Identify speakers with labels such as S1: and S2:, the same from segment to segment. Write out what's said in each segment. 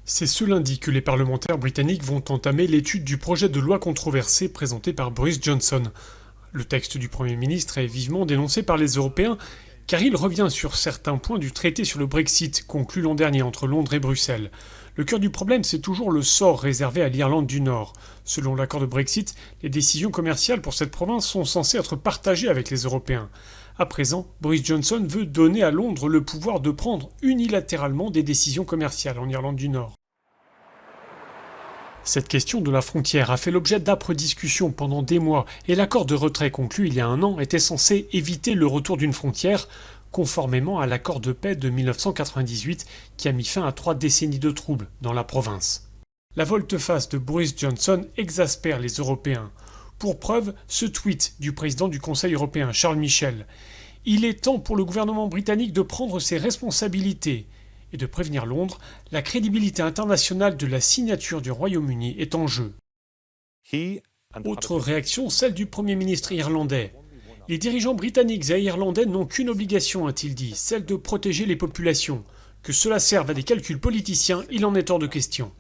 S1: C'est ce lundi que les parlementaires britanniques vont entamer l'étude du projet de loi controversé présenté par Boris Johnson. Le texte du Premier ministre est vivement dénoncé par les Européens car il revient sur certains points du traité sur le Brexit conclu l'an dernier entre Londres et Bruxelles. Le cœur du problème, c'est toujours le sort réservé à l'Irlande du Nord. Selon l'accord de Brexit, les décisions commerciales pour cette province sont censées être partagées avec les Européens. À présent, Boris Johnson veut donner à Londres le pouvoir de prendre unilatéralement des décisions commerciales en Irlande du Nord. Cette question de la frontière a fait l'objet d'âpres discussions pendant des mois et l'accord de retrait conclu il y a un an était censé éviter le retour d'une frontière, conformément à l'accord de paix de 1998 qui a mis fin à 3 décennies de troubles dans la province. La volte-face de Boris Johnson exaspère les Européens. Pour preuve, ce tweet du président du Conseil européen, Charles Michel. Il est temps pour le gouvernement britannique de prendre ses responsabilités et de prévenir Londres, la crédibilité internationale de la signature du Royaume-Uni est en jeu. Autre réaction, celle du Premier ministre irlandais. Les dirigeants britanniques et irlandais n'ont qu'une obligation, a-t-il dit, celle de protéger les populations. Que cela serve à des calculs politiciens, il en est hors de question.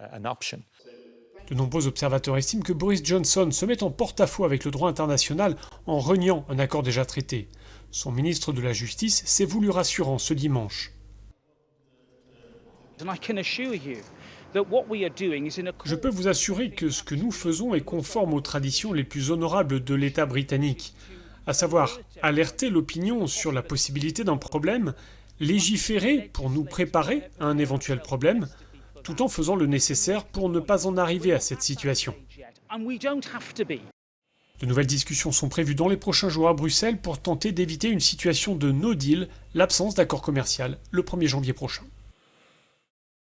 S1: De nombreux observateurs estiment que Boris Johnson se met en porte-à-faux avec le droit international en reniant un accord déjà traité. Son ministre de la Justice s'est voulu rassurant ce dimanche. Je peux vous assurer que ce que nous faisons est conforme aux traditions les plus honorables de l'État britannique, à savoir alerter l'opinion sur la possibilité d'un problème, légiférer pour nous préparer à un éventuel problème, tout en faisant le nécessaire pour ne pas en arriver à cette situation. De nouvelles discussions sont prévues dans les prochains jours à Bruxelles pour tenter d'éviter une situation de no deal, l'absence d'accord commercial, le 1er janvier prochain.